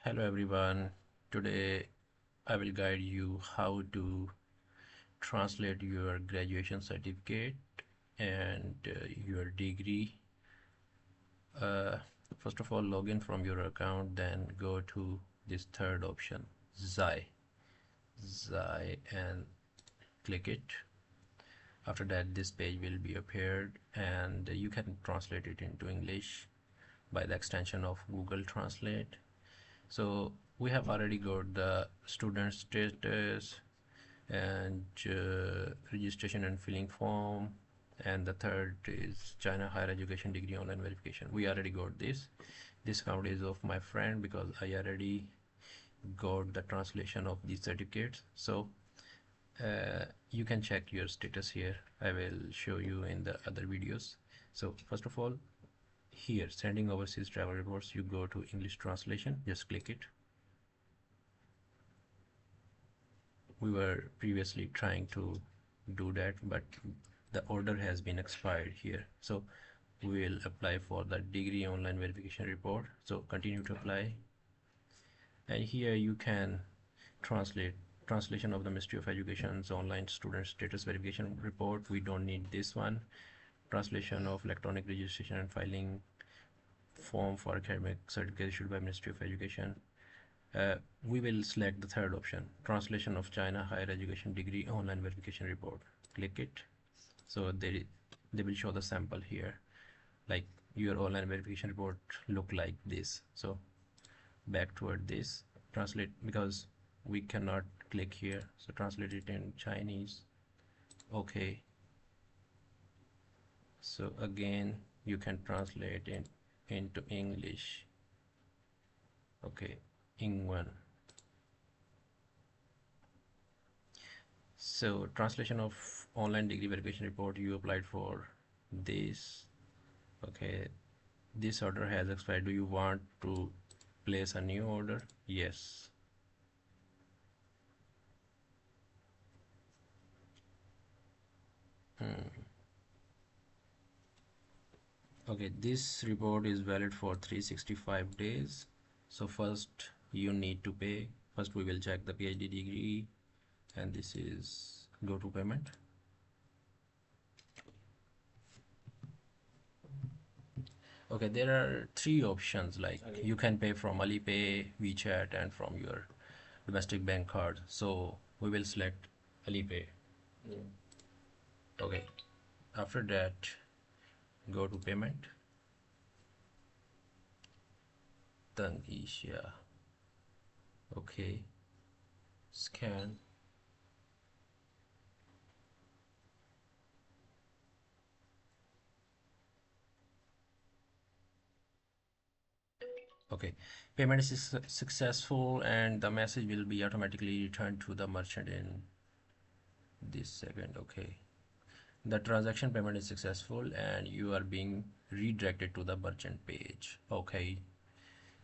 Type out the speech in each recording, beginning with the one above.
Hello everyone. Today I will guide you how to translate your graduation certificate and your degree. Uh, First of all, log in from your account, then go to this third option, XI, and click it. After that, this page will be appeared, and you can translate it into English by the extension of Google Translate. So we have already got the student status and registration and filling form, and the third is China higher education degree online verification. We already got this account is of my friend because I already got the translation of these certificates. So you can check your status here. I will show you in the other videos. So first of all, here sending overseas travel reports, you go to English translation, just click it. We were previously trying to do that, but the order has been expired here, so we will apply for the degree online verification report. So continue to apply, and here you can translation of the Ministry of Education's online student status verification report. We don't need this one. Translation of electronic registration and filing form for academic certificate issued by Ministry of Education. We will select the third option, translation of China higher education degree online verification report. Click it. So they will show the sample here, like your online verification report look like this. So back toward this, translate, because we cannot click here, so translate it in Chinese. Okay, so again you can translate it into English. Okay, Ingwen. So translation of online degree verification report, you applied for this. Okay, this order has expired. Do you want to place a new order? Yes. Okay, this report is valid for 365 days. So first you need to pay. First we will check the PhD degree, and this is go to payment. Okay, there are three options, like you can pay from Alipay, WeChat, and from your domestic bank card. So we will select Alipay. Okay, after that go to payment. Tangisha. Okay, scan. Okay, payment is successful, and the message will be automatically returned to the merchant in this second. Okay, the transaction payment is successful and you are being redirected to the merchant page. Okay,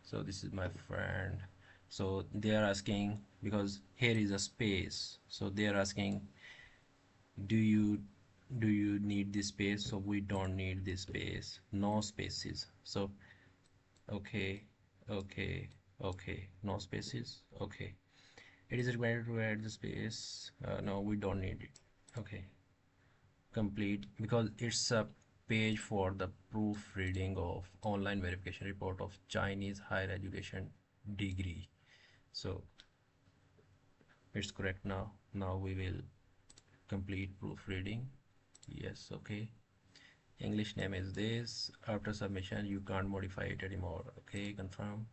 so this is my friend. So they are asking, because here is a space, so they are asking, do you need this space? So we don't need this space, no spaces. So okay, okay, okay, no spaces. Okay, it is required to add the space. No, we don't need it. Okay, complete, because it's a page for the proofreading of online verification report of Chinese higher education degree. So it's correct now. Now we will complete proofreading. Yes. Okay, English name is this. After submission you can't modify it anymore. Okay, confirm.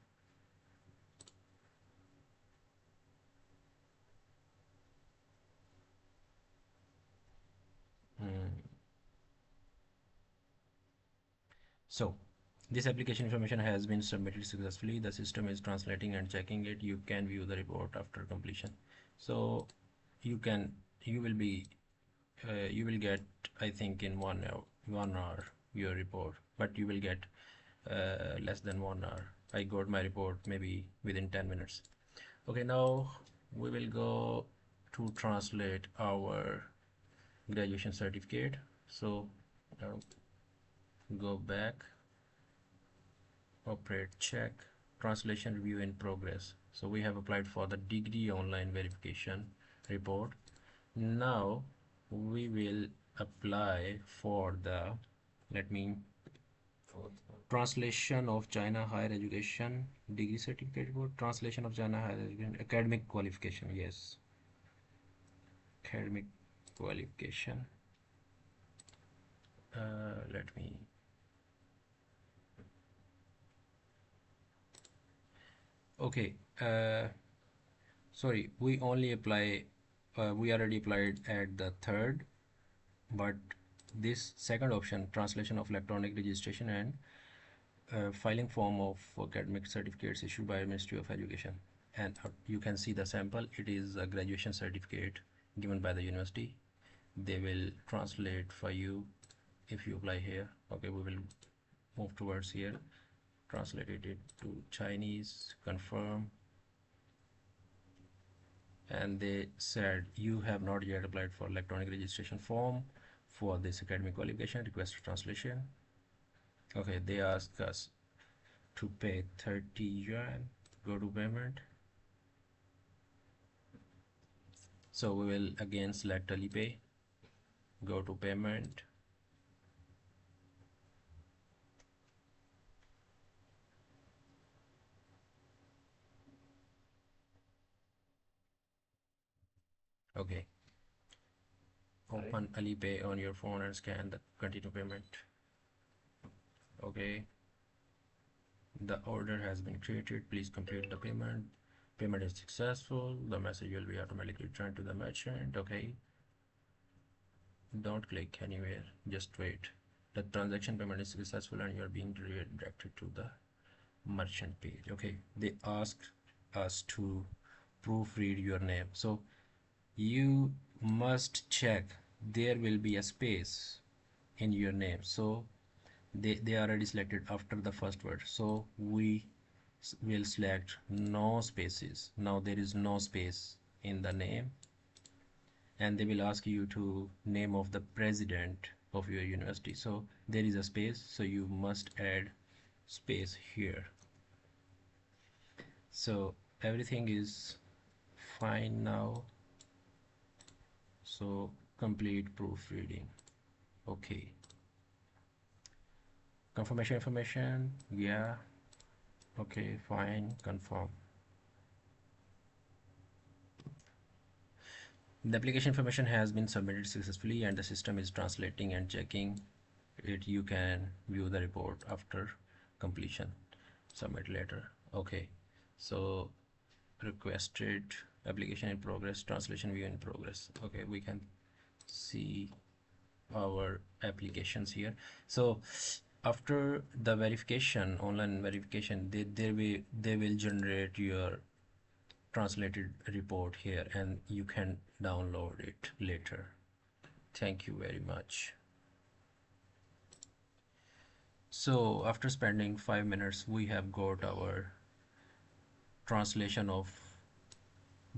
So this application information has been submitted successfully. The system is translating and checking it. You can view the report after completion. So you will be you will get, I think, in 1 hour your report, but you will get less than 1 hour. I got my report maybe within 10 minutes. Okay, now we will go to translate our graduation certificate. So go back, operate check, translation review in progress. So we have applied for the degree online verification report. Now we will apply for the, let me, translation of China higher education degree certificate report, translation of China higher education academic qualification. Yes, academic qualification. Let me, okay, sorry, we only apply, we already applied at the third, but this second option, translation of electronic registration and filing form of academic certificates issued by Ministry of Education, and you can see the sample. It is a graduation certificate given by the university. They will translate for you if you apply here. Okay, we will move towards here, translated it to Chinese, confirm, and they said you have not yet applied for electronic registration form for this academic qualification, request translation. Okay, they ask us to pay 30 yuan. Go to payment. So we will again select Alipay, go to payment. Okay, open Alipay on your phone and scan the continue payment. Okay, the order has been created, please complete the payment. Payment is successful, the message will be automatically returned to the merchant. Okay, don't click anywhere, just wait. The transaction payment is successful and you are being redirected to the merchant page. Okay, they ask us to proofread your name, so you must check there will be a space in your name. So they already selected after the first word, so we will select no spaces. Now there is no space in the name, and they will ask you to name of the president of your university. So there is a space, so you must add space here. So everything is fine now, so complete proofreading. Okay, confirmation information, yeah, okay, fine, confirm. The application information has been submitted successfully and the system is translating and checking it. You can view the report after completion, submit later. Okay, so requested, application in progress, translation view in progress. Okay, we can see our applications here. So after the verification, online verification, they will generate your translated report here and you can download it later. Thank you very much. So after spending 5 minutes, we have got our translation of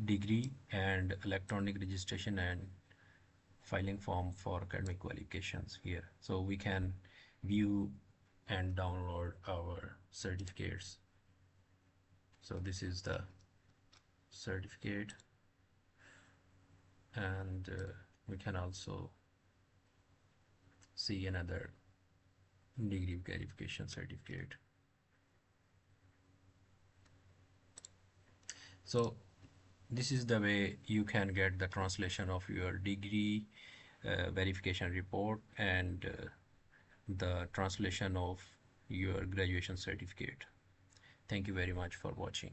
degree and electronic registration and filing form for academic qualifications here. So we can view and download our certificates. So this is the certificate, and we can also see another degree verification certificate. So this is the way you can get the translation of your degree verification report and the translation of your graduation certificate. Thank you very much for watching.